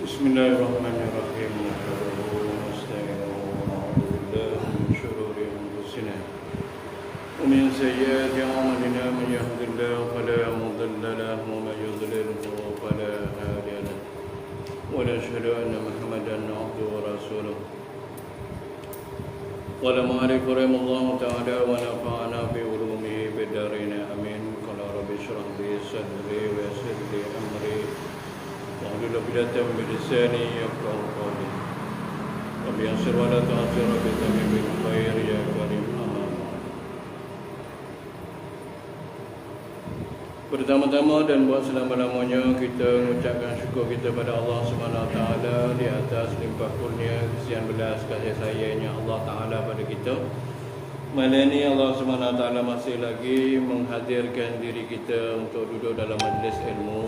Bismillahirrahmanirrahim. Nasta'inu min shururi anfusina wa min sayyiati a'malina. Man yahdihillahu fala mudilla lahu wa man yudlilhu fala hadiya lahu. Wa nashhadu anna Muhammadan 'abduhu wa rasuluh. Qala mu'allif rahimahullahu ta'ala wa nafa'ana bi ulumihi bid darain amin. Qala rabbi shrah li sadri wa yassir li amri واحلل عقدة من لساني يفقهوا قولي رب يسر ولا تعسر بتميم الخير يا كريم آمين. Pertama-tama dan buat selama-lamanya kita mengucapkan syukur kita pada Allah SWT di atas limpah kurnia kesian belas kasih sayangnya Allah Ta'ala pada kita. Malam ini Allah SWT masih lagi menghadirkan diri kita untuk duduk dalam majlis ilmu.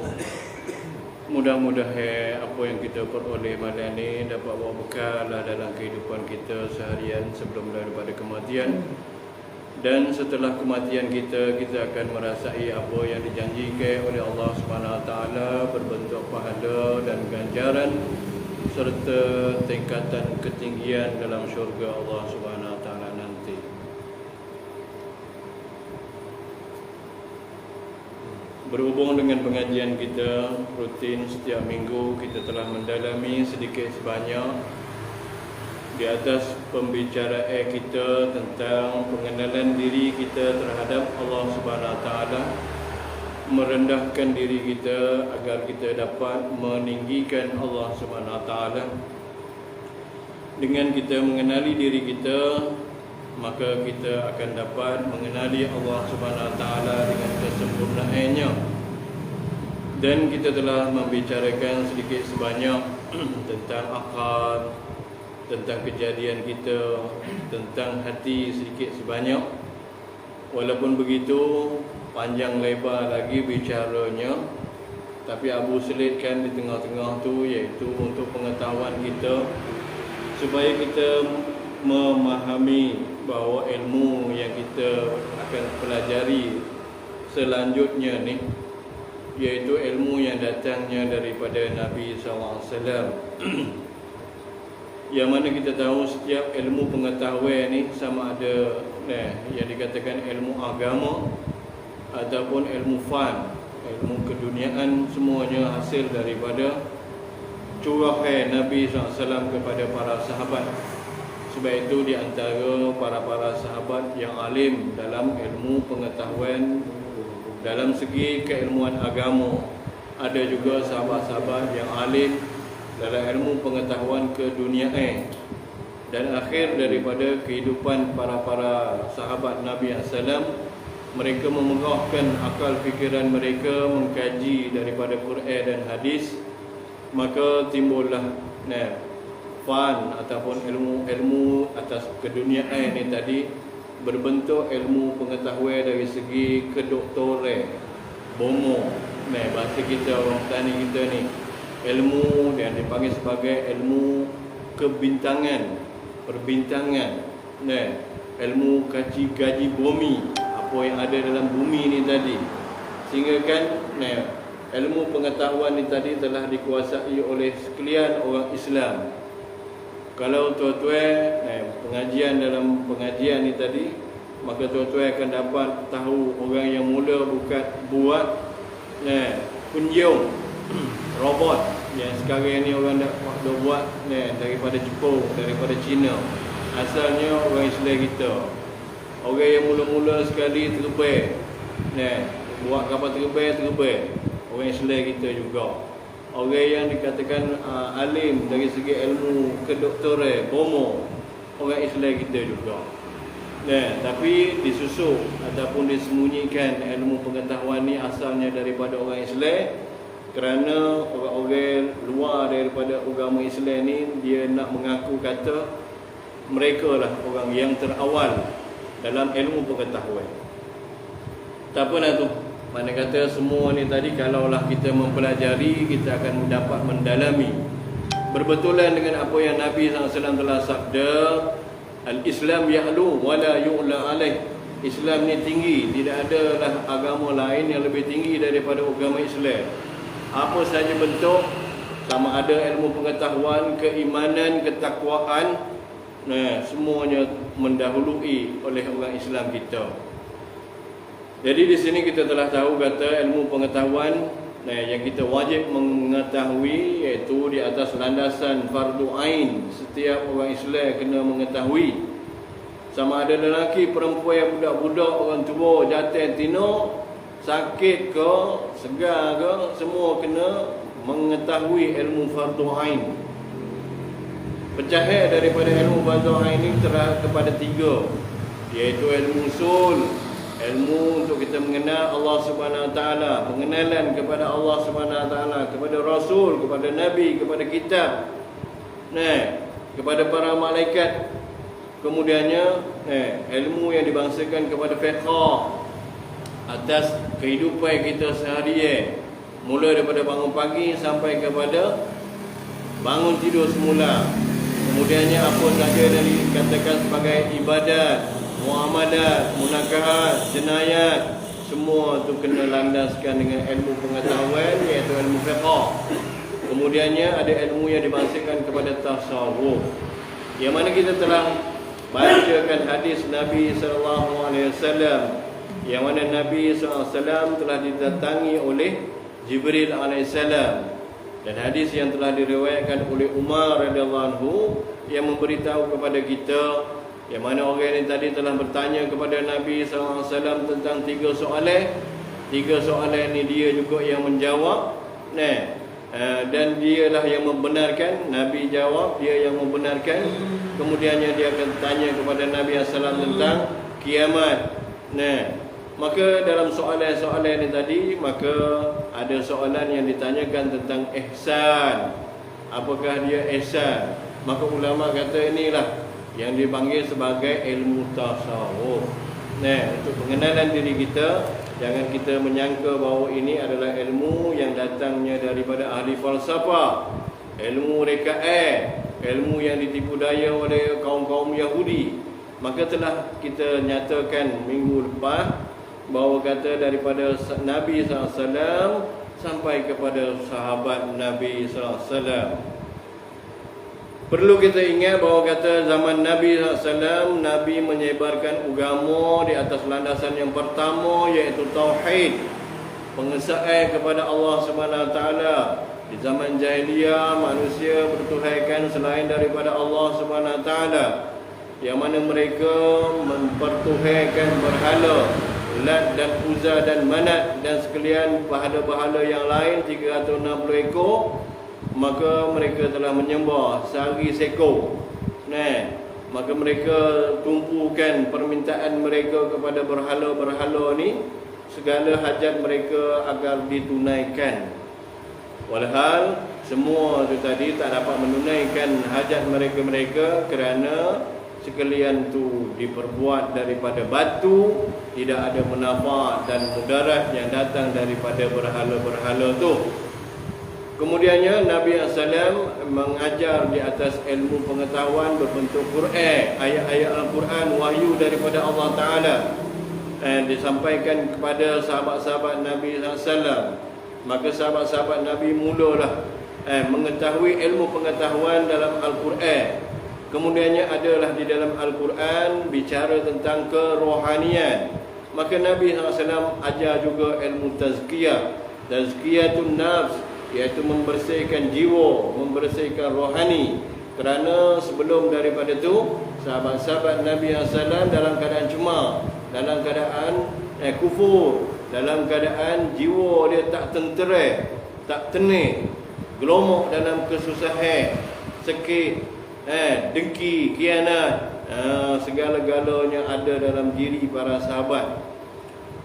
Mudah-mudahan apa yang kita peroleh malam ini dapat bawa bekal dalam kehidupan kita seharian sebelum daripada kematian. Dan setelah kematian kita akan merasai apa yang dijanjikan oleh Allah SWT berbentuk pahala dan ganjaran serta tingkatan ketinggian dalam syurga Allah SWT nanti. Berhubung dengan pengajian kita rutin setiap minggu, kita telah mendalami sedikit sebanyak di atas pembicaraan kita tentang pengenalan diri kita terhadap Allah Subhanahu Wa Taala, merendahkan diri kita agar kita dapat meninggikan Allah Subhanahu Wa Taala. Dengan kita mengenali diri kita, maka kita akan dapat mengenali Allah Subhanahu Wa Taala dengan kesempurnaannya. Dan kita telah membicarakan sedikit sebanyak tentang akal, tentang kejadian kita, tentang hati sedikit sebanyak. Walaupun begitu, panjang lebar lagi bicaranya, tapi Abu selitkan di tengah-tengah tu, iaitu untuk pengetahuan kita supaya kita memahami bahawa ilmu yang kita akan pelajari selanjutnya ni, iaitu ilmu yang datangnya daripada Nabi SAW. Yang mana kita tahu setiap ilmu pengetahuan ni sama ada yang dikatakan ilmu agama ataupun ilmu fan, ilmu keduniaan, semuanya hasil daripada curahan Nabi SAW kepada para sahabat. Sebab itu di antara para sahabat yang alim dalam ilmu pengetahuan dalam segi keilmuan agama, ada juga sahabat-sahabat yang alim dalam ilmu pengetahuan keduniaan. Dan akhir daripada kehidupan para sahabat Nabi SAW, mereka memerahkan akal fikiran mereka mengkaji daripada Quran dan hadis, maka timbullah fan ataupun ilmu atas keduniaan ni tadi berbentuk ilmu pengetahuan dari segi kedoktoran, bomo, bahasa kita orang tani kita ni, ilmu yang dipanggil sebagai ilmu kebintangan, perbintangan, ilmu gaji bumi, apa yang ada dalam bumi ni tadi. Sehingga kan ilmu pengetahuan ni tadi telah dikuasai oleh sekalian orang Islam. Kalau tuan-tuan pengajian dalam pengajian ni tadi, maka tuan-tuan akan dapat tahu orang yang mula buat kunjung robot yang sekarang ni orang dah buat daripada Jepun, daripada China. Asalnya orang Islam kita. Orang yang mula-mula sekali terbang, buat kapal terbang, orang Islam kita juga. Orang yang dikatakan alim dari segi ilmu kedoktoran, bomo, orang Islam kita juga. Tapi disusup ataupun disembunyikan ilmu pengetahuan ni asalnya daripada orang Islam, kerana orang-orang luar daripada agama Islam ni dia nak mengaku kata mereka lah orang yang terawal dalam ilmu pengetahuan. Tak apalah tu, mana kata semua ni tadi kalaulah kita mempelajari, kita akan dapat mendalami. Berbetulan dengan apa yang Nabi SAW telah sabda, Al-Islam ya'lu wa la yu'la alaih. Islam ni tinggi, tidak adalah agama lain yang lebih tinggi daripada agama Islam. Apa sahaja bentuk sama ada ilmu pengetahuan, keimanan, ketakwaan, semuanya mendahului oleh orang Islam kita. Jadi di sini kita telah tahu kata ilmu pengetahuan yang kita wajib mengetahui, iaitu di atas landasan fardu ain, setiap orang Islam kena mengetahui. Sama ada lelaki, perempuan, budak-budak, orang tua, jatuh tino, sakit ke, segar ke, semua kena mengetahui ilmu fardu ain. Pecahan daripada ilmu fardu ain ini terdapat kepada 3, iaitu ilmu usul, ilmu untuk kita mengenal Allah Subhanahu Wa Taala, pengenalan kepada Allah Subhanahu Wa Taala, kepada Rasul, kepada Nabi, kepada kitab, kepada para malaikat. Kemudiannya ilmu yang dibangsakan kepada fiqh atas kehidupan kita seharian, mula daripada bangun pagi sampai kepada bangun tidur semula. Kemudiannya apa saja yang dikatakan sebagai ibadat, muamalat, munakahat, jenayat, semua tu kena landaskan dengan ilmu pengetahuan, iaitu ilmu fiqh. Kemudiannya ada ilmu yang dibangsakan kepada tasawuf, yang mana kita telah bacakan hadis Nabi SAW, yang mana Nabi SAW telah didatangi oleh Jibril alaihissalam, dan hadis yang telah diriwayatkan oleh Umar radhiyallahu anhu yang memberitahu kepada kita, yang mana orang ini tadi telah bertanya kepada Nabi SAW tentang 3 soalan. 3 soalan ini dia juga yang menjawab, dan dialah yang membenarkan. Nabi jawab, dia yang membenarkan. Kemudiannya dia akan tanya kepada Nabi SAW tentang kiamat. Maka dalam soalan-soalan ini tadi, maka ada soalan yang ditanyakan tentang ihsan. Apakah dia ihsan? Maka ulama kata inilah yang dipanggil sebagai ilmu tasawuf. Untuk pengenalan diri kita, jangan kita menyangka bahawa ini adalah ilmu yang datangnya daripada ahli falsafah, ilmu rekaat, ilmu yang ditipu daya oleh kaum-kaum Yahudi. Maka telah kita nyatakan minggu lepas bahawa kata daripada Nabi SAW sampai kepada sahabat Nabi SAW. Perlu kita ingat bahawa kata zaman Nabi SAW, Nabi menyebarkan agama di atas landasan yang pertama, iaitu tauhid, pengesaan kepada Allah Subhanahu Wa Taala. Di zaman jahiliyah, manusia bertuhankan selain daripada Allah Subhanahu Wa Taala, yang mana mereka mempertuhankan berhala, Lat dan Uzza dan Manat dan sekalian bahala-bahala yang lain 360 ekor. Maka mereka telah menyembah sehari sekor. Maka mereka tumpukan permintaan mereka kepada berhala-berhala ni, segala hajat mereka agar ditunaikan. Walhal semua itu tadi tak dapat menunaikan hajat mereka-mereka kerana sekalian tu diperbuat daripada batu, tidak ada manfaat dan mudarat yang datang daripada berhala-berhala tu. Kemudiannya Nabi SAW mengajar di atas ilmu pengetahuan berbentuk Quran, ayat-ayat Al-Quran, wahyu daripada Allah Ta'ala, disampaikan kepada sahabat-sahabat Nabi SAW. Maka sahabat-sahabat Nabi mulalah mengetahui ilmu pengetahuan dalam Al-Quran. Kemudiannya adalah di dalam Al-Quran bicara tentang kerohanian. Maka Nabi SAW ajar juga ilmu tazkiyah, tazkiyatun nafs, iaitu membersihkan jiwa, membersihkan rohani. Kerana sebelum daripada itu, sahabat-sahabat Nabi SAW dalam keadaan cuma, dalam keadaan kufur, dalam keadaan jiwa dia tak tentera, tak tenang, gelomok dalam kesusahan, sakit, dengki, khianat, segala-galanya ada dalam diri para sahabat.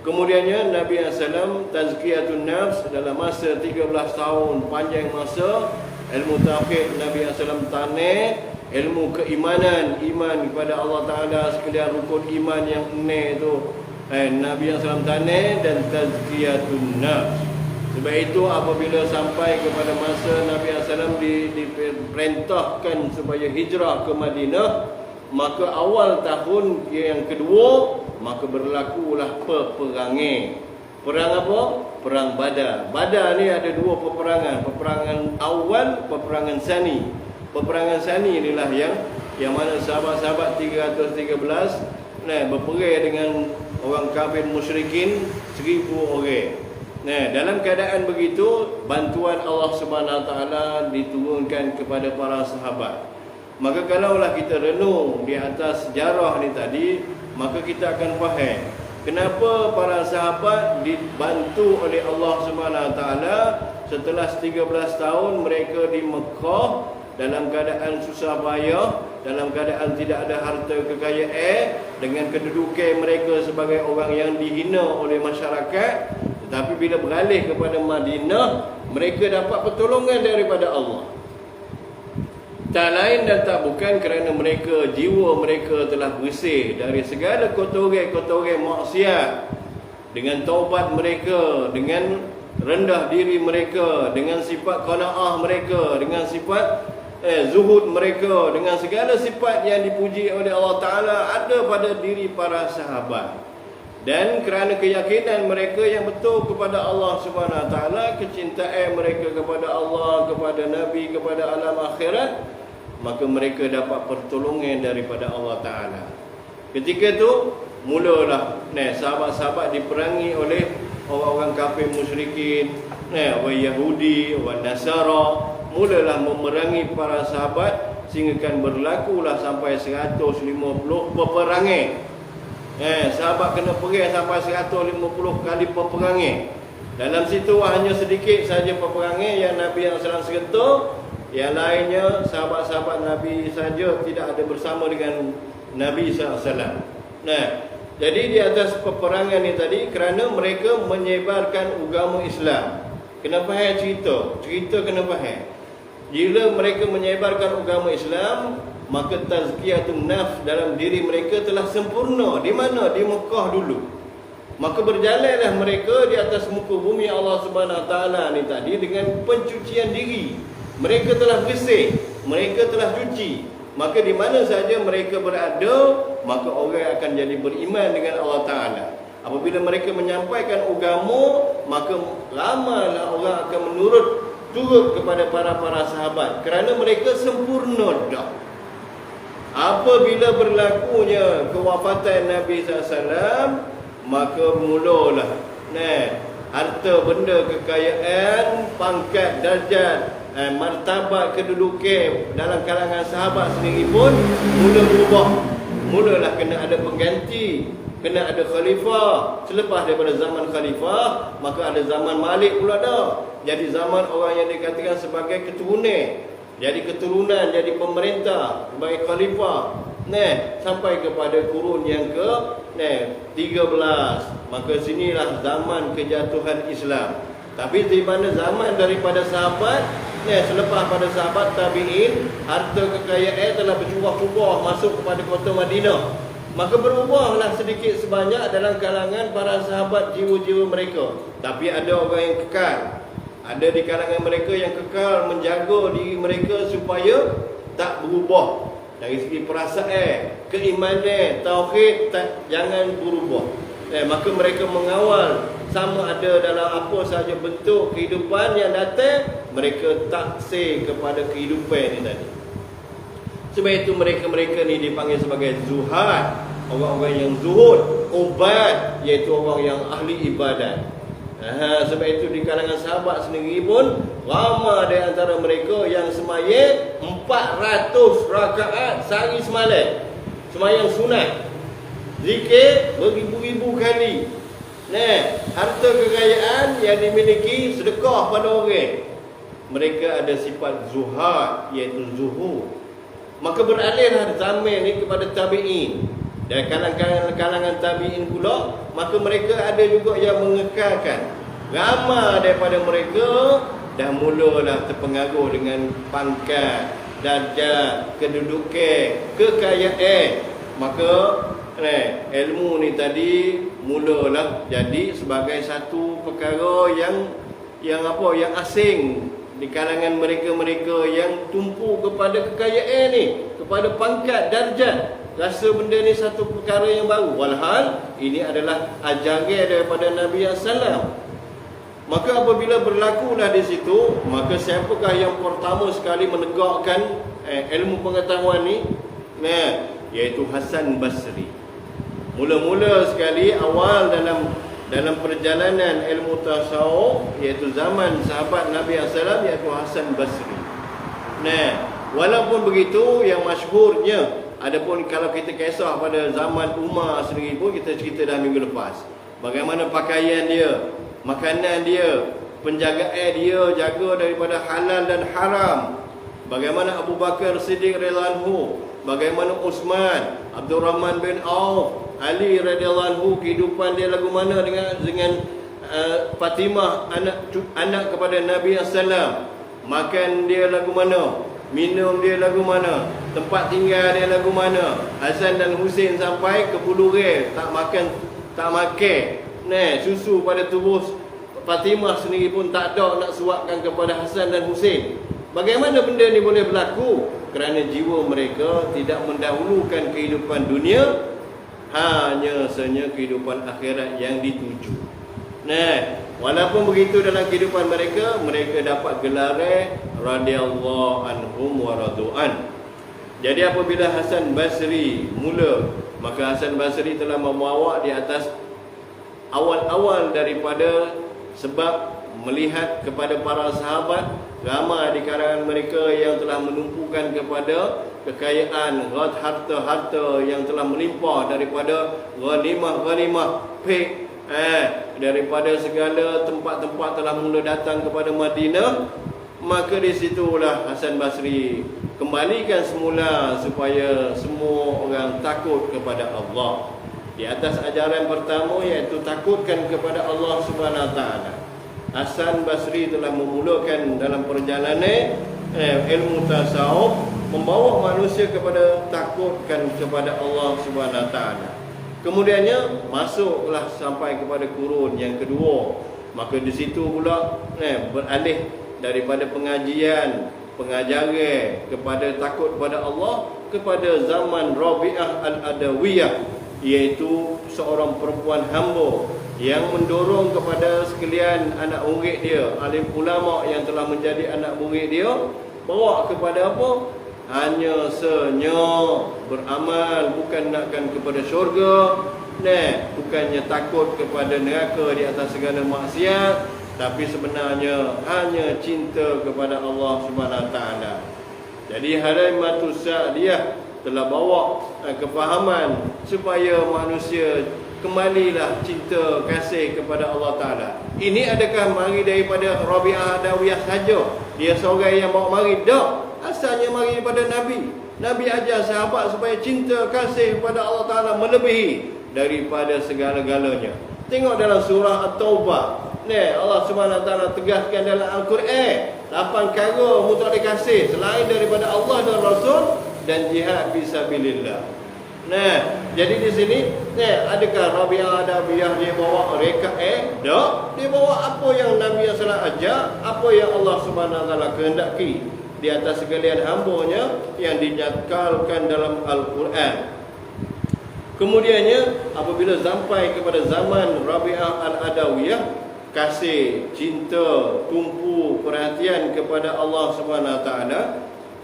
Kemudiannya Nabi SAW tazkiyatun nafs dalam masa 13 tahun, panjang masa. Ilmu tauhid Nabi SAW tanah, ilmu keimanan, iman kepada Allah Ta'ala, sekalian rukun iman yang 6 itu Nabi SAW tanah, dan tazkiyatun nafs. Sebab itu apabila sampai kepada masa Nabi SAW diperintahkan supaya hijrah ke Madinah, maka awal tahun yang kedua, maka berlakulah peperangan. Perang apa? Perang Badar. Badar ni ada dua peperangan. Peperangan awal, peperangan sani. Peperangan sani inilah yang mana sahabat-sahabat 313 berperang dengan orang kafir musyrikin 1000 orang. Dalam keadaan begitu, bantuan Allah Subhanahu Wa Taala diturunkan kepada para sahabat. Maka kalaulah kita renung di atas sejarah ni tadi, maka kita akan faham kenapa para sahabat dibantu oleh Allah Subhanahu Wa Taala setelah 13 tahun mereka di Mekah dalam keadaan susah payah, dalam keadaan tidak ada harta kekayaan, dengan kedudukan mereka sebagai orang yang dihina oleh masyarakat. Tetapi bila beralih kepada Madinah, mereka dapat pertolongan daripada Allah. Tak lain dan tak bukan kerana mereka, jiwa mereka telah bersih dari segala kotoran-kotoran maksiat. Dengan taubat mereka, dengan rendah diri mereka, dengan sifat qanaah mereka, dengan sifat zuhud mereka, dengan segala sifat yang dipuji oleh Allah Ta'ala ada pada diri para sahabat. Dan kerana keyakinan mereka yang betul kepada Allah Subhanahu Wa Taala, kecintaan mereka kepada Allah, kepada Nabi, kepada alam akhirat, maka mereka dapat pertolongan daripada Allah Ta'ala. Ketika itu mulalah sahabat-sahabat diperangi oleh orang-orang kafir musyrikin, orang Yahudi, orang Nasara. Mulalah memerangi para sahabat sehingga kan berlakulah sampai 150 peperangan. Sahabat kena perang sampai 150 kali peperangan. Dalam situ hanya sedikit saja peperangan yang Nabi SAW serta, yang lainnya sahabat-sahabat Nabi saja tidak ada bersama dengan Nabi SAW. Jadi di atas peperangan ni tadi, kerana mereka menyebarkan agama Islam. Kena faham cerita kena faham. Bila mereka menyebarkan agama Islam, maka tazkiyatun nafs dalam diri mereka telah sempurna. Di mana? Di Mekah dulu. Maka berjalanlah mereka di atas muka bumi Allah Subhanahu Wa Taala ni tadi dengan pencucian diri. Mereka telah bersih, mereka telah cuci. Maka di mana saja mereka berada, maka orang akan jadi beriman dengan Allah Ta'ala. Apabila mereka menyampaikan agama, maka ramailah orang akan turut kepada para sahabat, kerana mereka sempurna dah. Apabila berlakunya kewafatan Nabi SAW, maka mulalah harta benda, kekayaan, pangkat, darjat, martabat, kedudukan dalam kalangan sahabat sendiri pun mula berubah. Mulalah kena ada pengganti, kena ada khalifah. Selepas daripada zaman khalifah, maka ada zaman malik pula dah. Jadi zaman orang yang dikatakan sebagai keturunan, jadi keturunan, jadi pemerintah sebagai khalifah. Sampai kepada kurun yang ke-13. Maka sinilah zaman kejatuhan Islam. Tapi di mana zaman daripada sahabat, selepas pada sahabat tabi'in, harta kekayaan telah bercubah-cubah masuk kepada kota Madinah. Maka berubahlah sedikit sebanyak dalam kalangan para sahabat jiwa-jiwa mereka. Tapi ada orang yang kekal. Ada di kalangan mereka yang kekal menjaga diri mereka supaya tak berubah. Dari segi perasaan, keimanan, tauhid, jangan berubah. Maka mereka mengawal sama ada dalam apa sahaja bentuk kehidupan yang datang, mereka taksir kepada kehidupan ini tadi. Sebab itu mereka-mereka ni dipanggil sebagai zuhad, orang-orang yang zuhud. Ubad, iaitu orang yang ahli ibadat. Sebab itu di kalangan sahabat sendiri pun ramai di antara mereka yang sembahyang 400 rakaat sehari semalam. Sembahyang sunat, zikir beribu-ribu kali. Harta kekayaan yang dimiliki sedekah pada orang. Mereka ada sifat zuhad, iaitu zuhud. Maka beralihlah zaman ni kepada tabi'in. Dan kalangan tabi'in pula, maka mereka ada juga yang mengekalkan. Ramai daripada mereka dah mulalah terpengaruh dengan pangkat, darjat, kedudukan, kekayaan. Maka ilmu ni tadi mulalah jadi sebagai satu perkara yang asing di kalangan mereka-mereka yang tumpu kepada kekayaan ni, kepada pangkat, darjat. rasa benda ni satu perkara yang baru. Walhal ini adalah ajaran daripada Nabi SAW. Maka apabila berlakulah di situ, maka siapakah yang pertama sekali menegakkan ilmu pengetahuan ni? Iaitu Hasan Basri. Mula-mula sekali awal dalam perjalanan ilmu tasawuf, iaitu zaman sahabat Nabi SAW, iaitu Hasan Basri. Walaupun begitu, yang masyhurnya, adapun kalau kita kisah pada zaman Umar sendiri pun, kita cerita dah minggu lepas, bagaimana pakaian dia, makanan dia, penjagaan dia, jaga daripada halal dan haram. Bagaimana Abu Bakar Siddiq radhiyallahu anhu, bagaimana Utsman, Abdul Rahman bin Auf, Ali radhiyallahu anhu, kehidupan dia lagu mana dengan Fatimah, anak kepada Nabi sallallahu. Makan dia lagu mana, minum dia lagu mana, tempat tinggal dia lagu mana. Hasan dan Husain sampai ke Bulureh, tak makan susu pada tubuh Fatimah sendiri pun tak ada nak suapkan kepada Hasan dan Husain. Bagaimana benda ni boleh berlaku? Kerana jiwa mereka tidak mendahulukan kehidupan dunia, hanya sahaja kehidupan akhirat yang dituju. Walaupun begitu dalam kehidupan mereka dapat gelar radhiyallahu anhum wa radu'an. Jadi apabila Hasan Basri mula, maka Hasan Basri telah membawa di atas awal-awal daripada, sebab melihat kepada para sahabat, ramai di kalangan mereka yang telah menumpukan kepada kekayaan, harta-harta yang telah melimpah daripada ghanimah daripada segala tempat-tempat telah mula datang kepada Madinah. Maka di situlah Hasan Basri kembalikan semula supaya semua orang takut kepada Allah. Di atas ajaran pertama, iaitu takutkan kepada Allah Subhanahu Wa Taala, Hasan Basri telah memulakan dalam perjalanan ilmu tasawuf, membawa manusia kepada takutkan kepada Allah Subhanahu Wa Taala. Kemudiannya masuklah sampai kepada kurun yang kedua. Maka di situ pula beralih daripada pengajaran kepada takut kepada Allah kepada zaman Rabi'ah Al-Adawiyah, iaitu seorang perempuan hamba yang mendorong kepada sekalian anak murid dia, alim ulama yang telah menjadi anak murid dia, bawa kepada apa? Hanya beramal, bukan nakkan kepada syurga, bukannya takut kepada neraka di atas segala maksiat, tapi sebenarnya hanya cinta kepada Allah Subhanahu Wa Taala. Jadi Halimatus Sa'diyah telah bawa kefahaman supaya manusia kembalilah cinta kasih kepada Allah Ta'ala. Ini adakah mari daripada Rabi'ah Adawiyah saja? Dia seorang yang bawa mari? Tak. Asalnya mari daripada Nabi. Nabi ajar sahabat supaya cinta kasih kepada Allah Ta'ala melebihi daripada segala-galanya. Tengok dalam surah At-Taubah. Allah Subhanahu Wa Taala tegaskan dalam Al-Quran 8 perkara mu tak boleh kasih selain daripada Allah dan Rasul dan jihad fisabilillah. Jadi di sini adakah Rabi'ah Adawiyah dia bawa reka? Tak. Dia bawa apa yang Nabi sallallahu ajar, apa yang Allah Subhanahu Wa Taala kehendaki di atas sekalian hamba-Nya yang dinyakalkan dalam Al-Quran. Kemudiannya apabila sampai kepada zaman Rabi'ah Al-Adawiyah, kasih, cinta, tumpu perhatian kepada Allah Subhanahu Wa Taala,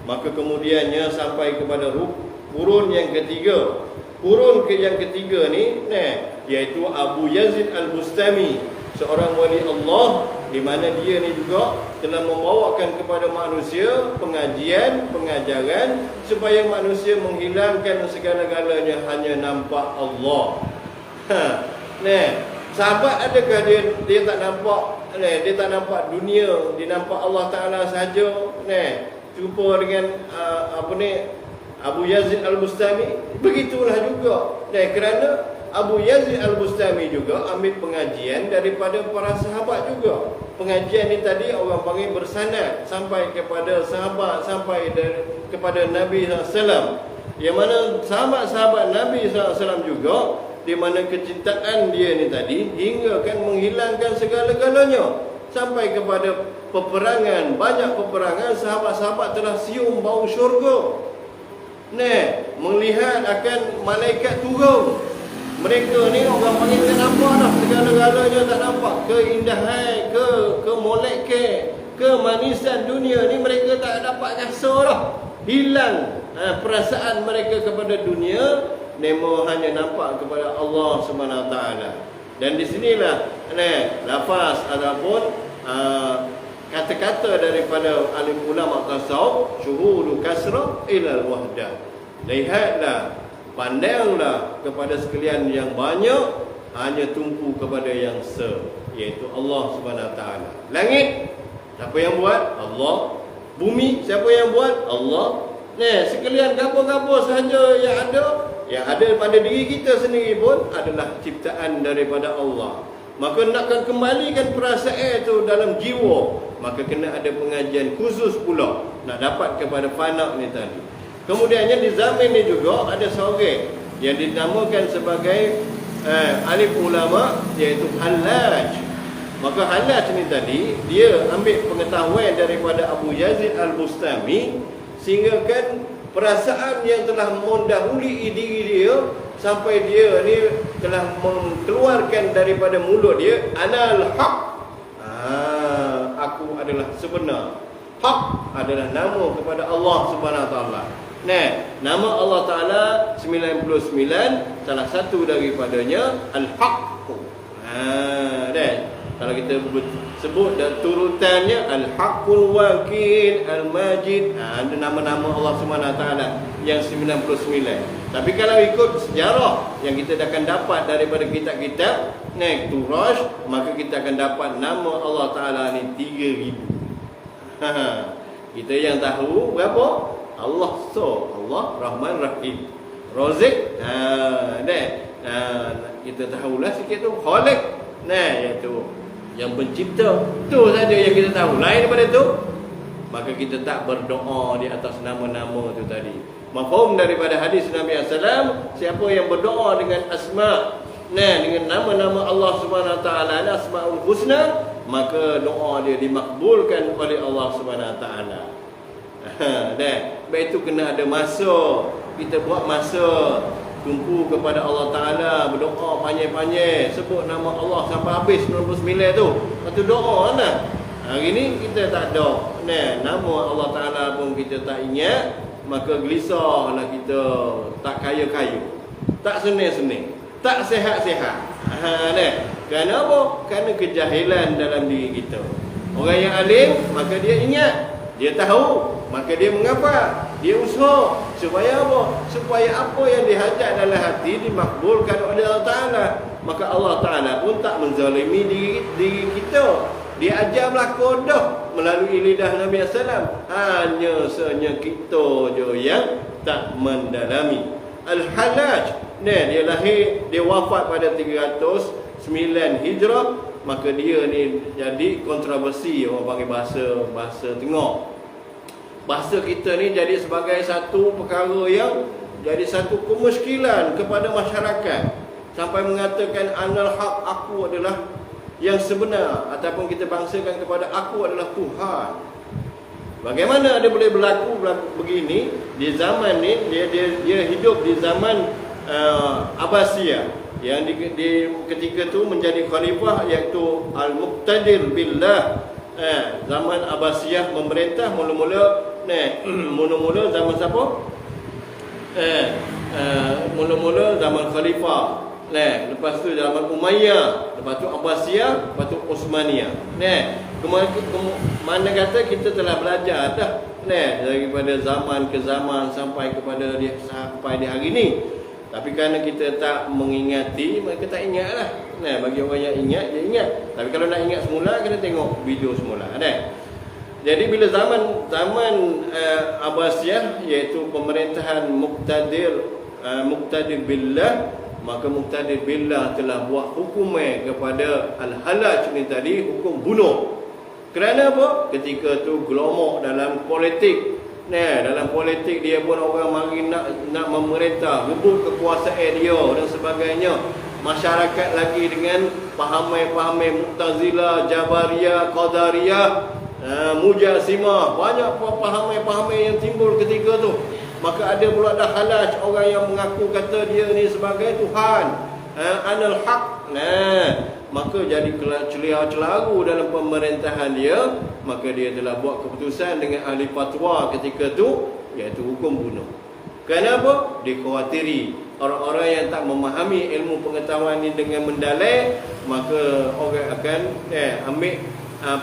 maka kemudiannya sampai kepada kurun yang ketiga. Kurun yang ketiga ni iaitu Abu Yazid Al-Bustami, seorang wali Allah, di mana dia ni juga telah membawakan kepada manusia pengajaran supaya manusia menghilangkan segala-galanya, hanya nampak Allah. Sahabat adakah dia tak nampak? Dia tak nampak dunia, dia nampak Allah Ta'ala sahaja. Jumpa dengan Abu Yazid Al-Bustami, begitulah juga. Kerana Abu Yazid Al-Bustami juga ambil pengajian daripada para sahabat juga. Pengajian ni tadi orang panggil bersanad sampai kepada sahabat, sampai kepada Nabi SAW. Yang mana sahabat-sahabat Nabi SAW juga, di mana kecintaan dia ni tadi hingga kan menghilangkan segala-galanya. Sampai kepada peperangan, banyak peperangan, sahabat-sahabat telah sium bau syurga. melihat akan malaikat turun. Mereka ni orang panggil tak nampak dah, segala-galanya tak nampak. Keindahan, molek, kemanisan dunia ni mereka tak dapat rasa dah. Hilang perasaan mereka kepada dunia, nemo hanya nampak kepada Allah Subhanahu Wa Taala. Dan di sinilah lafaz ataupun kata-kata daripada alim ulama tasawuf, syuhudu kasra ilal wahdah. Lihatlah, pandanglah kepada sekalian yang banyak, hanya tumpu kepada yang iaitu Allah Subhanahu Wa Taala. Langit, siapa yang buat? Allah. Bumi, siapa yang buat? Allah. Sekalian gapo-gapo sahaja yang ada pada diri kita sendiri pun adalah ciptaan daripada Allah. Maka nakkan kembalikan perasaan itu dalam jiwa, maka kena ada pengajian khusus pula nak dapat kepada fana ni tadi. Kemudiannya di zaman ni juga ada seorang yang dinamakan sebagai alim ulama, iaitu Hallaj. Maka Hallaj ni tadi dia ambil pengetahuan daripada Abu Yazid Al-Bustami, sehingga kan perasaan yang telah mendahului diri dia sampai dia ni telah mengeluarkan daripada mulut dia, anal haq, aku adalah sebenar. Haq adalah nama kepada Allah Subhanahu Wa Taala. Nama Allah Taala 99, salah satu daripadanya Al-Haq. Kalau kita sebut dan turutannya Al-Haqqul Wakil, Al-Majid, ada nama-nama Allah Subhanahu Wa Taala yang 99. Tapi kalau ikut sejarah yang kita akan dapat daripada kitab-kitab Turash, maka kita akan dapat nama Allah Taala ni 3000. Kita yang tahu berapa? Allah Rahman Rahim, Razik. Kita tahulah sikit tu. Khaliq, iaitu yang pencipta. Tu saja yang kita tahu. Lain daripada tu, maka kita tak berdoa di atas nama-nama tu tadi. Mafhum daripada hadis Nabi SAW, siapa yang berdoa dengan asma', dengan nama-nama Allah Subhanahu Wa Taala, Asmaul Husna, maka doa dia dimakbulkan oleh Allah Subhanahu Wa Taala. Baik itu kena ada masa. Kita buat masa tumpu kepada Allah Ta'ala, berdoa panjang-panjang, sebut nama Allah sampai habis 99 tu. Lepas tu doa lah. Hari ni kita tak ada nama Allah Ta'ala pun kita tak ingat, maka gelisahlah kita, tak kaya-kaya, tak senang-senang, tak sihat-sihat. Kerana apa? Kerana kejahilan dalam diri kita. Orang yang alim, maka dia ingat, dia tahu, maka dia mengapa? Dia usaha supaya apa? Supaya apa yang dihajat dalam hati dimakbulkan oleh Allah Ta'ala. Maka Allah Ta'ala pun tak menzalimi diri kita. Dia ajar berlaku dah melalui lidah Nabi SAW. Hanya senyap kita je yang tak mendalami. Al-Hallaj, dia lahir, dia wafat pada 309 Hijrah. Maka dia ni jadi kontroversi, orang panggil bahasa tengok. Bahasa kita ni jadi sebagai satu perkara yang jadi satu kemuskilan kepada masyarakat, sampai mengatakan anal haq, aku adalah yang sebenar, ataupun kita bangsakan kepada aku adalah Tuhan. Bagaimana ada boleh berlaku begini di zaman ni? Dia hidup di zaman Abbasiyah, yang ketika tu menjadi khalifah, iaitu Al-Muqtadir Billah. Zaman Abbasiyah memerintah mula-mula zaman siapa? Mula-mula zaman khalifah. Lepas tu zaman Umayyah, lepas tu Abbasiyah, lepas tu Utsmaniyah. Mana kata kita telah belajar dah daripada zaman ke zaman sampai di hari ni. Tapi kerana kita tak mengingati, maka tak ingatlah. Bagi orang yang ingat, dia ingat. Tapi kalau nak ingat semula, kena tengok video semula. Jadi bila zaman Abbasiyah, iaitu pemerintahan Muqtadir Billah, maka Muqtadir Billah telah buat hukuman kepada Al-Hallaj ni tadi, hukum bunuh. Kerana apa? Ketika tu gelomok dalam politik. Dalam politik dia pun orang mari nak memerintah, rebut kekuasaan dia dan sebagainya. Masyarakat lagi dengan pahamai-pahamai Mu'tazilah, Jabariyah, Qadariyah, Mujassimah, banyak pahamai-pahamai yang timbul ketika tu. Maka ada pula dah halaj orang yang mengaku kata dia ni sebagai Tuhan. Anal haq. Maka jadi celah-celaru dalam pemerintahan dia, maka dia telah buat keputusan dengan ahli fatwa ketika tu, iaitu hukum bunuh. Kenapa? Dikhawatiri orang-orang yang tak memahami ilmu pengetahuan ni dengan mendalam, maka orang akan ambil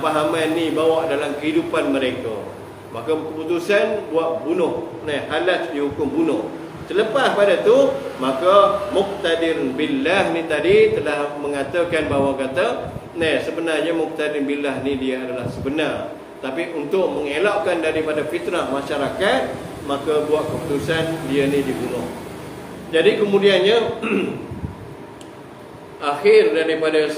pahaman ni bawa dalam kehidupan mereka. Maka keputusan buat bunuh, halal dihukum bunuh. Selepas pada tu, maka muqtadir billah ni tadi telah mengatakan bahawa kata, sebenarnya muqtadir billah ni dia adalah sebenar. Tapi untuk mengelakkan daripada fitnah masyarakat, maka buat keputusan dia ni dibunuh. Jadi kemudiannya akhir daripada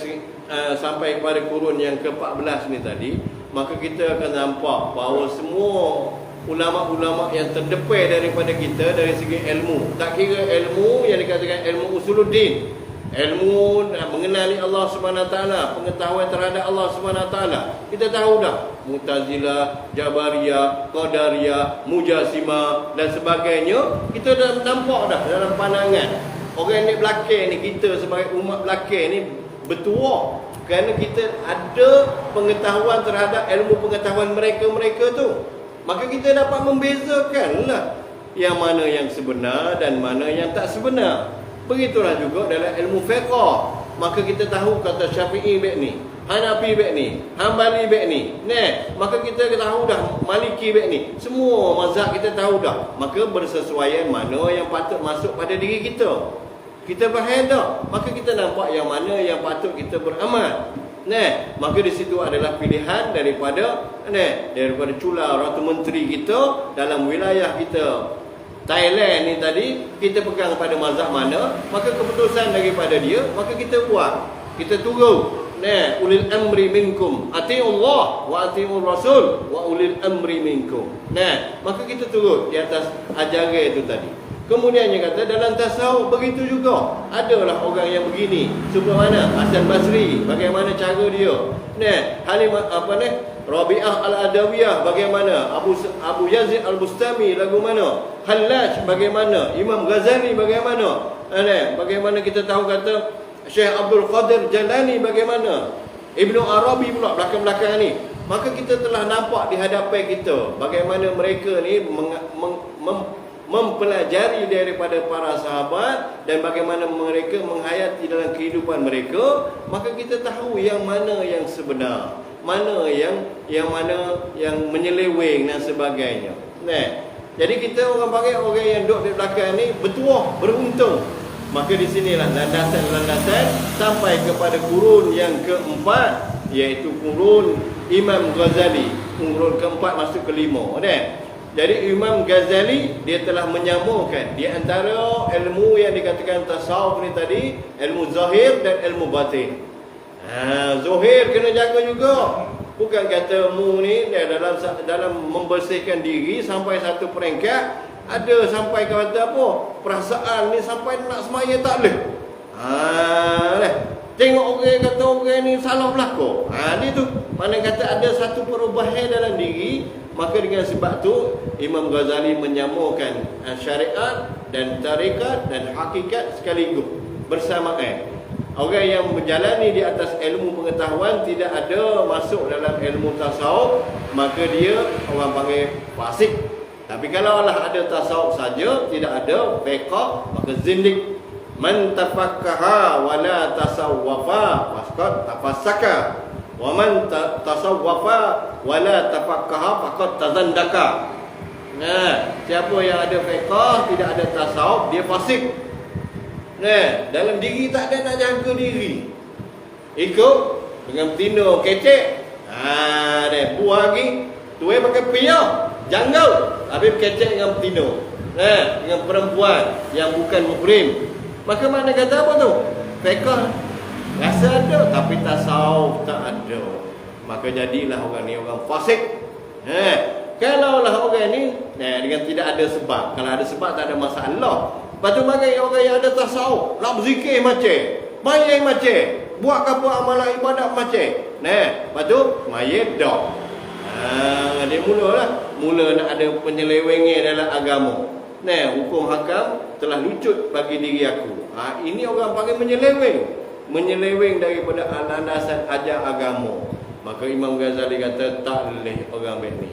sampai kepada kurun yang ke-14 ni tadi, maka kita akan nampak bahawa semua ulama-ulama yang terdepan daripada kita dari segi ilmu, tak kira ilmu yang dikatakan ilmu usuluddin, ilmu mengenali Allah Subhanahu Wa Taala, pengetahuan terhadap Allah Subhanahu Wa Taala, kita tahu dah Mu'tazilah, Jabariyah, Qadariyah, Mujassimah dan sebagainya, kita dah nampak dah dalam pandangan orang ni belakang ni, kita sebagai umat belakang ni bertuah kerana kita ada pengetahuan terhadap ilmu pengetahuan mereka-mereka tu. Maka kita dapat membezakanlah yang mana yang sebenar dan mana yang tak sebenar. Begitulah juga dalam ilmu fiqh. Maka kita tahu kata Syafi'i baik ni, Hanafi baik ni, Hambali baik ni. Maka kita tahu dah Maliki baik ni. Semua mazhab kita tahu dah. Maka bersesuaian mana yang patut masuk pada diri kita. Kita faham dah. Maka kita nampak yang mana yang patut kita beramal. Maka di situ adalah pilihan daripada cula Ratu Menteri kita dalam wilayah kita Thailand ni tadi, kita pegang pada mazhab mana, maka keputusan daripada dia, maka kita buat, kita turun. Ulil amri minkum, ati'ullah wa ati'ur rasul wa ulil amri minkum. Maka kita turun di atas ajaran itu tadi. Kemudian dia kata dalam tasawuf begitu juga. Adalah orang yang begini. Sebagaimana Hasan Basri, bagaimana cara dia. Rabi'ah Al-Adawiyah bagaimana, Abu Yazid Al-Bustami lagu mana, Hallaj bagaimana, Imam Ghazali bagaimana. Bagaimana kita tahu kata Syekh Abdul Qadir Jalani bagaimana, Ibnu Arabi pula belakang-belakang ni. Maka kita telah nampak di hadapan kita bagaimana mereka ni mempelajari daripada para sahabat dan bagaimana mereka menghayati dalam kehidupan mereka. Maka kita tahu yang mana yang sebenar, mana yang mana yang menyeleweng dan sebagainya. Jadi kita orang panggil orang yang duduk di belakang ni bertuah, beruntung. Maka di sinilah landasan-landasan sampai kepada kurun yang keempat, iaitu kurun Imam Ghazali. Kurun keempat masuk kelima. Jadi Imam Ghazali dia telah menyamakan di antara ilmu yang dikatakan tasawuf ni tadi, ilmu zahir dan ilmu batin. Zahir kena jaga juga. Bukan kata mu ni dalam membersihkan diri sampai satu peringkat, ada sampai kata apa, perasaan ni sampai nak semaya tak boleh. Tengok orang kata orang ni salah belaka. Ni tu mana kata ada satu perubahan dalam diri. Maka dengan sebab tu Imam Ghazali menyamakan syariat dan tarikat dan hakikat sekaligus bersamaan. Orang yang menjalani di atas ilmu pengetahuan tidak ada masuk dalam ilmu tasawuf, maka dia orang panggil fasik. Tapi kalau Allah ada tasawuf saja, tidak ada fiqh, maka zindik. Man tafakkaha wa la tasawwafa faqad tafassaka. Wa man tasawwafa wa la tafakkaha faqad tazandaka. Siapa yang ada fiqh, tidak ada tasawuf, dia fasik. Dalam diri tak ada nak jaga diri. Ikut dengan betina kecek. Buah lagi. Tuai pakai piyah, janggal. Habis kecek dengan betina. Dengan perempuan yang bukan muhrim. Maka mana kata apa tu? Fiqh rasa ada tapi tasawuf tak ada. Maka jadilah orang ni orang fasik. Kalaulah orang ni dengan tidak ada sebab. Kalau ada sebab tak ada masalah. Lepas tu bagi orang yang ada tasawuf, nak berzikir macam, mayat macam, buat apa amalan ibadat macam. Lepas tu mayat dah. Dia mula nak ada penyelewengan dalam agama. hukum hakam telah lucut bagi diri aku. Ini orang panggil menyeleweng daripada landasan ajar agama. Maka Imam Ghazali kata tak boleh orang begini.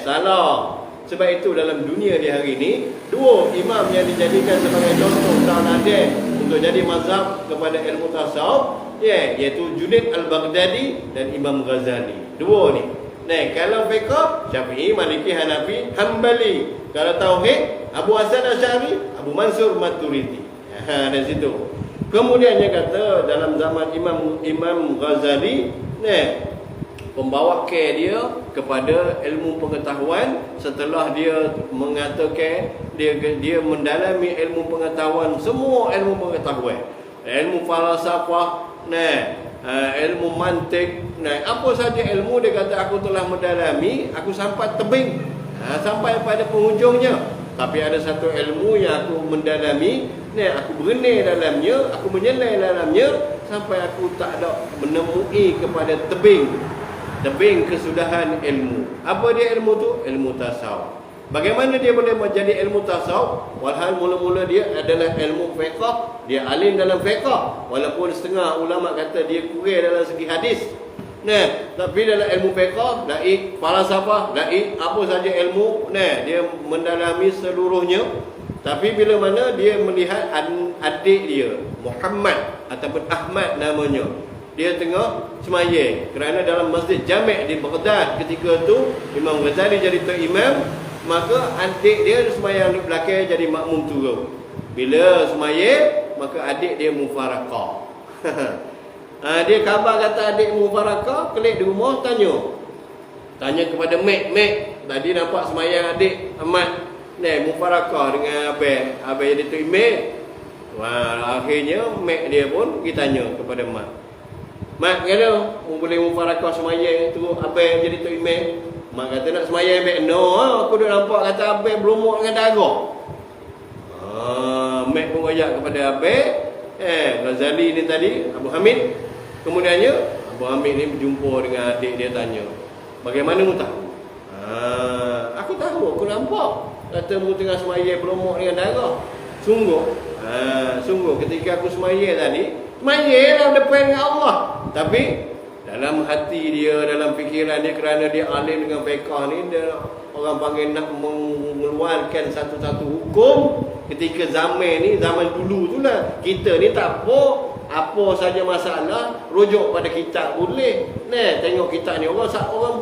Salah. Sebab itu dalam dunia di hari ini, dua imam yang dijadikan sebagai contoh teladan untuk jadi mazhab kepada ilmu tasawuf, iaitu Junaid Al-Baghdadi dan Imam Ghazali. Dua ni. Kalau fiqh, Syafi'i, Maliki, Hanafi, Hambali. Kalau tauhid, Abu Hasan Asy'ari, Abu Mansur Maturidi. Dari situ. Kemudian dia kata dalam zaman Imam Ghazali, pembawa ke dia kepada ilmu pengetahuan setelah dia mengatakan dia mendalami ilmu pengetahuan, semua ilmu pengetahuan, ilmu falsafah, ilmu mantik, apa saja ilmu dia kata aku telah mendalami, aku sampai tebing, sampai pada penghujungnya. Tapi ada satu ilmu yang aku mendalami, aku berenai dalamnya, aku menyelai dalamnya sampai aku tak ada menemui kepada tebing kesudahan ilmu. Apa dia ilmu tu? Ilmu tasawuf. Bagaimana dia boleh menjadi ilmu tasawuf? Walhal mula-mula dia adalah ilmu fiqh, dia alim dalam fiqh, walaupun setengah ulama kata dia kurang dalam segi hadis. Tapi dalam ilmu fiqh, laik falsafah, laik apa saja ilmu, dia mendalami seluruhnya. Tapi bila mana dia melihat adik dia, Muhammad ataupun Ahmad namanya, dia tengah semaya kerana dalam masjid Jami' di Baghdad ketika tu Imam Ghazali jadi tok imam, maka adik dia sembahyang di belakang jadi makmum turun. Bila semaya, maka adik dia mufaraqah. Dia khabar kata adik mufaraqah, kelik di rumah tanya kepada Mek, tadi nampak sembahyang adik Ahmad mufaraqah dengan abang jadi tok imam. Akhirnya Mek dia pun pergi tanya kepada Mak kata, boleh mufarakah semayang tu abang jadi tok imam. Mak kata nak semayang baik. No, aku dah nampak kata abang berumur dengan darah. Mak pun ajak kepada abang Ghazali ni tadi, Abu Hamid. Kemudiannya Abu Hamid ni berjumpa dengan adik dia, tanya, bagaimana mu tahu? Aku tahu, aku nampak kata mu tengah semayang berumur dengan darah. Sungguh ketika aku semayang tadi, semayang depan dengan Allah. Tapi dalam hati dia, dalam fikiran dia, kerana dia alim dengan fiqh ni, dia orang panggil nak mengeluarkan satu-satu hukum ketika zaman ni, zaman dulu tu lah. Kita ni tak apa saja masalah rujuk pada kitab boleh. Tengok kitab ni, orang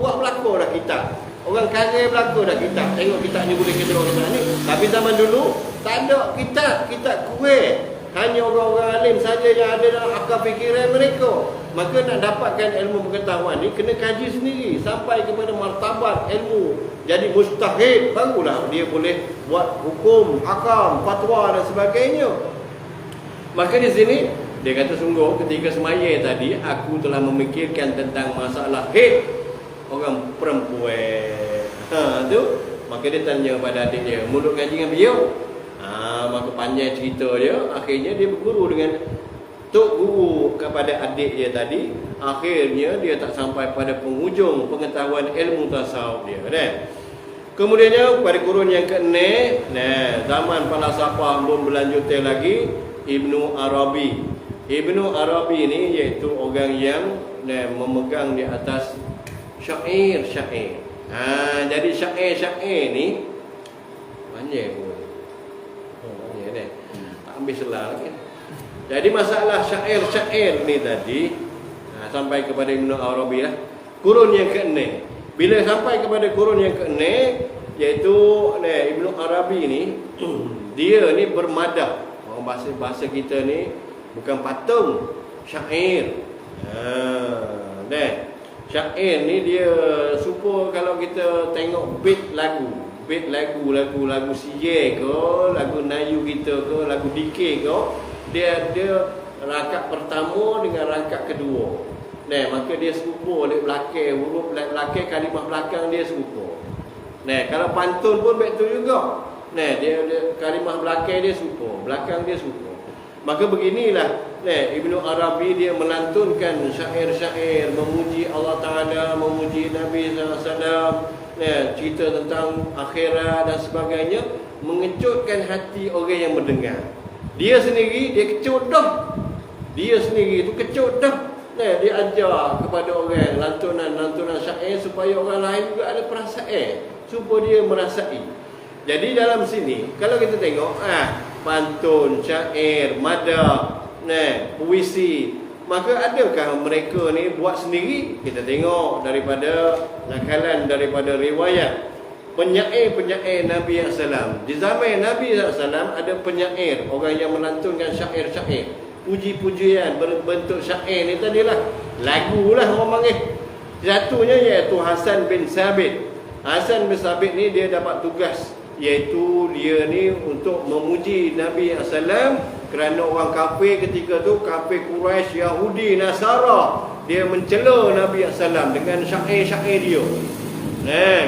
buat berlaku dah kitab. Orang kaya berlaku dah kitab. Tengok kitab ni boleh kita kitab ni. Tapi zaman dulu tak ada kitab kurang. Hanya orang-orang alim saja yang ada dalam akal fikiran mereka. Maka nak dapatkan ilmu pengetahuan ni kena kaji sendiri sampai kepada martabat ilmu jadi mustahid, barulah dia boleh buat hukum, hakam, fatwa dan sebagainya. Maka di sini dia kata sungguh ketika semaya tadi aku telah memikirkan tentang masalah haid orang perempuan. Tu maka dia tanya pada adik dia, mulut ngaji dengan beliau. Maka panjang cerita dia. Akhirnya dia berguru dengan tok guru kepada adik dia tadi. Akhirnya dia tak sampai pada penghujung pengetahuan ilmu tasawuf dia. Kemudiannya pada kurun yang ke-6, zaman falsafah belum berlanjutkan lagi, Ibnu Arabi. Ibnu Arabi ni iaitu orang yang memegang di atas syair. Jadi syair ni panjang pun. Tak ambil selah lagi. Jadi masalah syair ni tadi sampai kepada Ibnu Arabi lah. Kurun yang ke-6. Bila sampai kepada kurun yang ke-6, iaitu Ibnu Arabi ni dia ni bermadah. Orang bahasa kita ni bukan patung, syair. Syair ni dia suka kalau kita tengok beat lagu siye ke, lagu Nayu kita ke, lagu DK ke, dia rangkap pertama dengan rangkap kedua. Maka dia serupa oleh belakang, huruf belakang, kalimah belakang dia serupa. Kalau pantun pun betul juga. Dia kalimah belakang dia serupa, belakang dia serupa. Maka beginilah Ibnu Arabi dia melantunkan syair-syair memuji Allah Ta'ala, memuji Nabi SAW, cerita tentang akhirat dan sebagainya, mengejutkan hati orang yang mendengar. Dia sendiri dia kecut dah. Dia sendiri tu kecut dah. Dia ajar kepada orang lantunan-lantunan syair supaya orang lain juga ada perasaan, supaya dia merasai. Jadi dalam sini kalau kita tengok pantun, syair, madah, puisi, maka adakah mereka ni buat sendiri? Kita tengok daripada nakalan daripada riwayat penyair-penyair Nabi SAW. Di zaman Nabi SAW ada penyair, orang yang melantunkan syair-syair, puji-pujian berbentuk syair ni tadilah lagu lah orang panggil. Satunya iaitu Hasan bin Sabit. Hasan bin Sabit ni dia dapat tugas, iaitu dia ni untuk memuji Nabi SAW kerana orang kafir ketika tu, kafir Quraisy, Yahudi, Nasara, dia mencela Nabi SAW dengan syair-syair dia.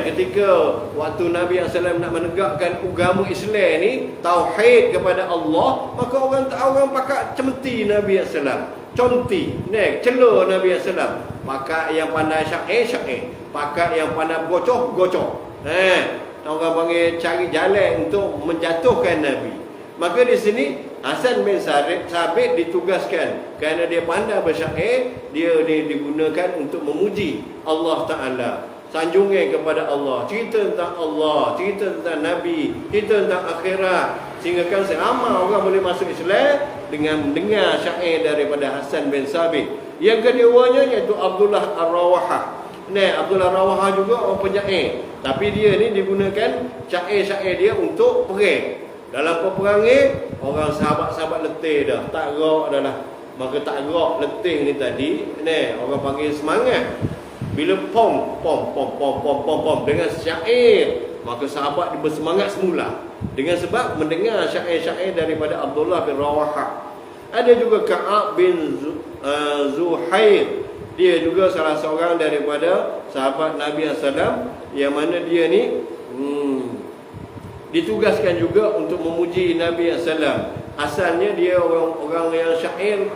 Ketika waktu Nabi SAW nak menegakkan agama Islam ni, tauhid kepada Allah, maka orang pakat cemeti Nabi SAW, conti, cela Nabi SAW. Pakat yang pandai syair, pakat yang pandai gocok. Orang panggil cari jalan untuk menjatuhkan Nabi. Maka di sini Hasan bin Sabit ditugaskan kerana dia pandai bersyair, dia digunakan untuk memuji Allah Ta'ala, sanjungan kepada Allah, cerita tentang Allah, cerita tentang Nabi, cerita tentang akhirat, sehingga kan ramai orang boleh masuk Islam dengan mendengar syair daripada Hasan bin Sabit. Yang keduanya iaitu Abdullah Ar-Rawahah. Abdullah Ar-Rawahah juga orang penyair, tapi dia ni digunakan syair-syair dia untuk perang. Dalam peperangan, orang sahabat-sahabat letih dah, tak gerak dah lah. Maka tak gerak letih ni tadi, orang panggil semangat. Bila pom dengan syair, maka sahabat dia bersemangat semula dengan sebab mendengar syair-syair daripada Abdullah bin Rawahah. Ada juga Ka'ab bin Zuhair. Dia juga salah seorang daripada sahabat Nabi SAW, yang mana dia ni ditugaskan juga untuk memuji Nabi SAW. Asalnya dia orang yang syair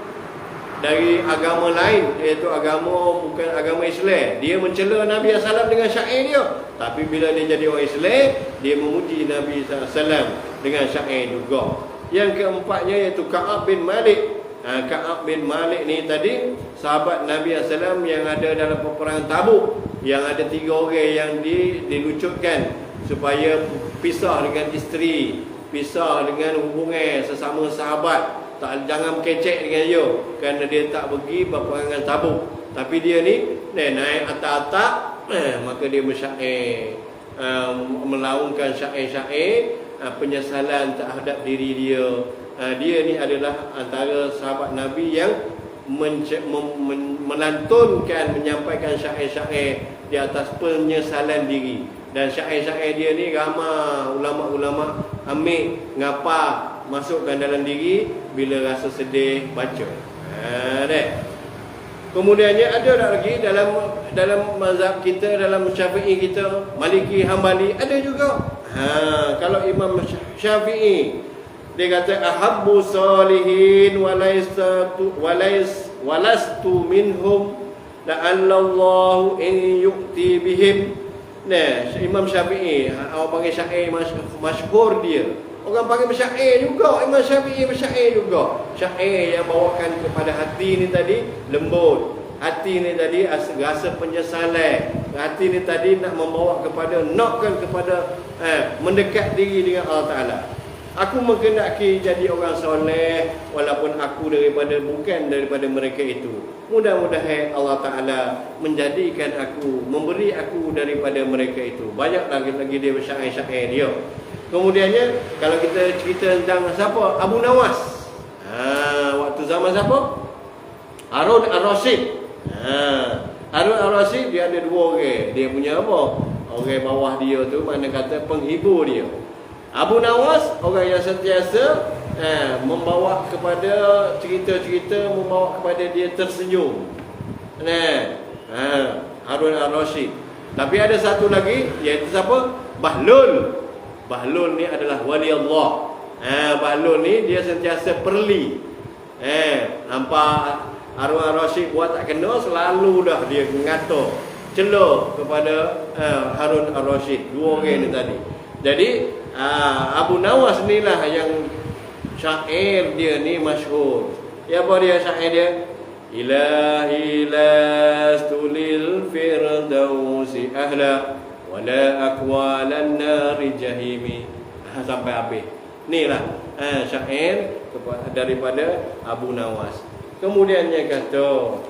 dari agama lain, iaitu bukan agama Islam. Dia mencela Nabi SAW dengan syair dia, tapi bila dia jadi orang Islam, dia memuji Nabi SAW dengan syair juga. Yang keempatnya iaitu Ka'ab bin Malik. Ka'ab bin Malik ni tadi sahabat Nabi SAW yang ada dalam peperangan Tabuk, yang ada 3 orang yang dilucutkan supaya pisah dengan isteri, pisah dengan hubungan sesama sahabat, jangan kecek dengan dia kerana dia tak pergi peperangan Tabuk. Tapi dia ni naik atas-atas, maka dia bersyair, melaungkan syair-syair penyesalan terhadap diri dia. Dia ni adalah antara sahabat Nabi yang melantunkan, menyampaikan syair-syair di atas penyesalan diri. Dan syair-syair dia ni ramai ulama-ulama ambil ngapa, masukkan dalam diri bila rasa sedih baca. Kemudiannya ada lagi dalam mazhab kita, dalam Syafi'i kita, Maliki, Hambali, ada juga. Kalau Imam Syafi'i, dia kata ahabbu salihin walastu minhum la'allallahu in yu'ti bihim. Imam Syafi'i, orang panggil syair masyhur dia. Orang panggil syair juga, Imam Syafi'i bersyair juga. Syair yang bawakan kepada hati ni tadi lembut, hati ni tadi rasa penyesalan, hati ni tadi nak membawa kepada, nakkan kepada mendekat diri dengan Allah Ta'ala. Aku menghendaki jadi orang soleh walaupun aku bukan daripada mereka itu. Mudah-mudahan Allah Ta'ala menjadikan aku, memberi aku daripada mereka itu. Banyak lagi dia bersyair-syair dia. Kemudiannya kalau kita cerita tentang siapa? Abu Nawas. Waktu zaman siapa? Harun Ar-Rasyid. Harun Ar-Rasyid dia ada 2 orang. Dia punya apa? Orang bawah dia tu mana kata penghibur dia. Abu Nawas orang yang sentiasa membawa kepada cerita-cerita, membawa kepada dia tersenyum. Harun Ar-Rasyid. Tapi ada satu lagi, iaitu siapa? Bahlul. Bahlul ni adalah wali Allah. Bahlul ni dia sentiasa perli. Hampa Harun Ar-Rasyid buat tak kena, selalu dah dia ngatur celok kepada Harun Ar-Rasyid. Dua orang ni tadi. Jadi Abu Nawas ni lah yang syair dia ni masyhur. Ya apa dia syair dia? Ilahi lastulil firdausi ahla wala aqwalan nari jahimi. Sampai habis. Ni lah syair daripada Abu Nawas. Kemudiannya kata,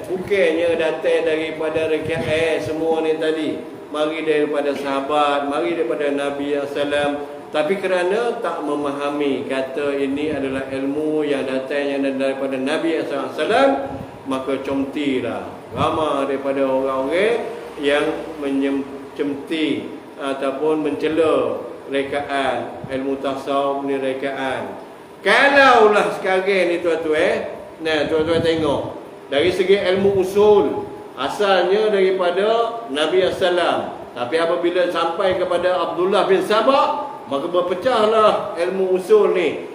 bukannya datang daripada rekaan semua ni tadi, mari daripada sahabat, mari daripada Nabi SAW, tapi kerana tak memahami kata ini adalah ilmu yang datangnya daripada Nabi SAW, maka comtilah ramai daripada orang-orang yang mencemti ataupun mencela rekaan ilmu tasawuf ni rekaan. Kalaulah sekarang ni tuan-tuan, tuan-tuan tengok dari segi ilmu usul asalnya daripada Nabi SAW, tapi apabila sampai kepada Abdullah bin Sabah, maka berpecahlah ilmu usul ni.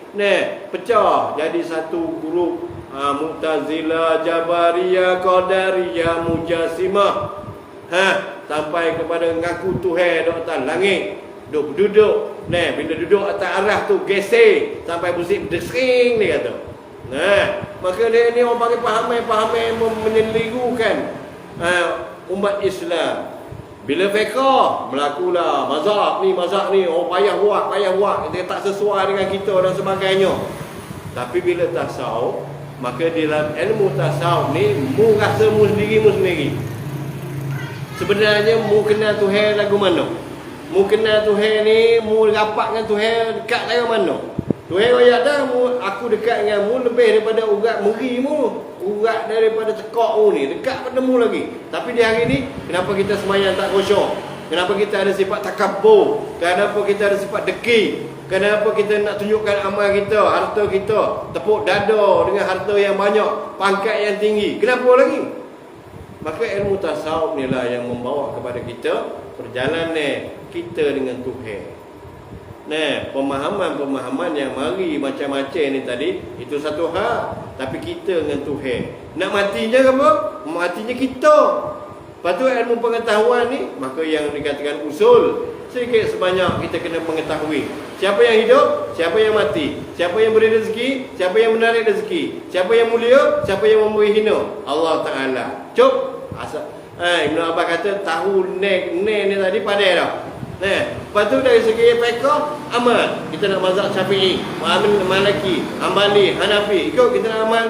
Pecah jadi satu grup Mu'tazilah, Jabariyah, Qadariyah, Mujassimah. Sampai kepada ngaku Tuhan dok atas langit, duduk. Bila duduk atas arah tu geser sampai musik desing ni kata. Maka dia ni orang panggil pahamai menyelirukan umat Islam. Bila fiqh melakulah mazhab ni payah buat dia tak sesuai dengan kita dan sebagainya. Tapi bila tasawuf, maka dalam ilmu tasawuf ni mu rasa mu sendiri. Sebenarnya mu kenal Tuhan lagu mana? Mu kenal Tuhan ni, mu rapat dengan Tuhan dekat lagu mana? Tuhan ayat dah aku dekat dengan mu lebih daripada urat meri mu, urat daripada cekak mu ni, dekat pada mu lagi. Tapi di hari ni kenapa kita semayang tak khusyuk? Kenapa kita ada sifat takabur? Kenapa kita ada sifat deki? Kenapa kita nak tunjukkan amal kita, harta kita, tepuk dada dengan harta yang banyak, pangkat yang tinggi? Kenapa lagi? Maka ilmu tasawuf ni lah yang membawa kepada kita perjalanan kita dengan Tuhan. Pemahaman-pemahaman yang mari macam-macam ni tadi, itu satu hal. Tapi kita dengan Tuhan, nak matinya apa? Matinya kita. Lepas tu ilmu pengetahuan ni, maka yang dikatakan usul, sedikit sebanyak kita kena mengetahui siapa yang hidup, siapa yang mati, siapa yang beri rezeki, siapa yang menarik rezeki, siapa yang mulia, siapa yang memberi hina, Allah Ta'ala. Cuk Ibn Abbas kata tahu ni tadi pandai dah. Lepas tu dari segi fiqh amal, kita nak mazhab Syafi'i, Maliki, Hambali, Hanafi, ikut kita nak amal.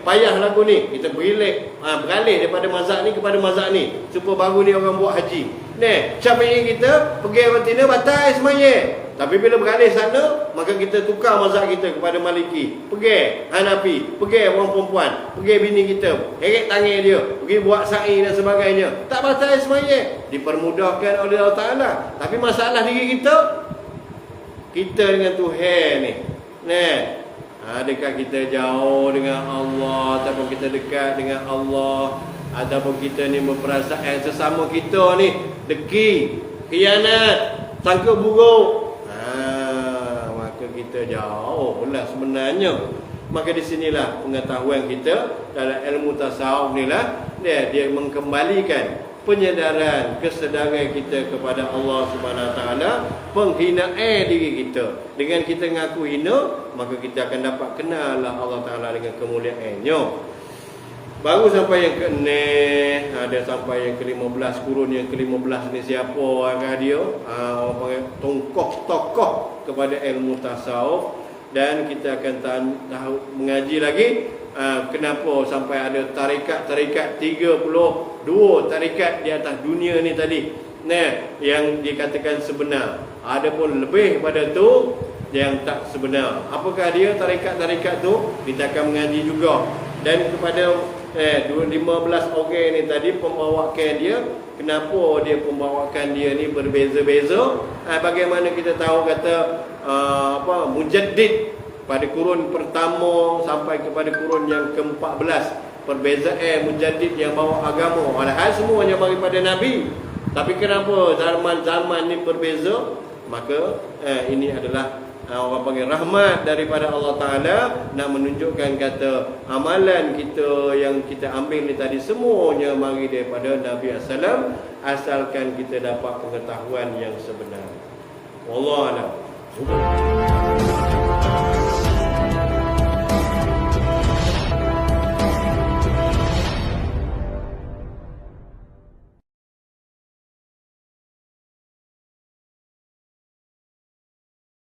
Payah lagu ni, kita beralih daripada mazhab ni kepada mazhab ni, supaya baru ni orang buat haji. Syafi'i kita pergi betina batal semuanya. Tapi bila beralih sana, maka kita tukar mazhab kita kepada Maliki, pergi Hanafi, pergi orang perempuan, pergi bini kita, heret tangan dia, pergi buat sa'i dan sebagainya. Tak batal semuanya, dipermudahkan oleh Allah Ta'ala. Tapi masalah diri kita dengan Tuhan ni. Adakah kita jauh dengan Allah, ataupun kita dekat dengan Allah, ataupun kita ni berperasaan sesama kita ni deki, khianat, sangka buruk, maka kita jauh lah sebenarnya. Maka di sinilah pengetahuan kita dalam ilmu tasawuf ni lah dia mengembalikan penyedaran, kesedaran kita kepada Allah Subhanahu Wa Taala, penghinaan diri kita. Dengan kita ngaku hina, maka kita akan dapat kenal lah Allah Taala dengan kemuliaannya. Baru sampai yang ke-6, ada sampai yang ke-15, kurun yang ke-15 ni siapa orang dia? Orang panggil tokoh kepada ilmu tasawuf. Dan kita akan tahu mengaji lagi kenapa sampai ada tarikat 32 tarikat di atas dunia ni tadi, yang dikatakan sebenar. Ada pun lebih pada tu yang tak sebenar. Apakah dia tarikat-tarikat tu? Kita akan mengaji juga. Dan kepada 15 orang ni tadi, pembawakan dia, kenapa dia pembawakan dia ni berbeza-beza? Bagaimana kita tahu kata mujaddid pada kurun pertama sampai kepada kurun yang ke-14, perbezaan mujaddid yang bawa agama, walhal semuanya daripada Nabi. Tapi kenapa zaman-zaman ni berbeza? Maka ini adalah orang panggil rahmat daripada Allah Ta'ala, nak menunjukkan kata amalan kita yang kita ambil ni tadi semuanya mari daripada Nabi Assalam, asalkan kita dapat pengetahuan yang sebenar. Wallahu a'lam.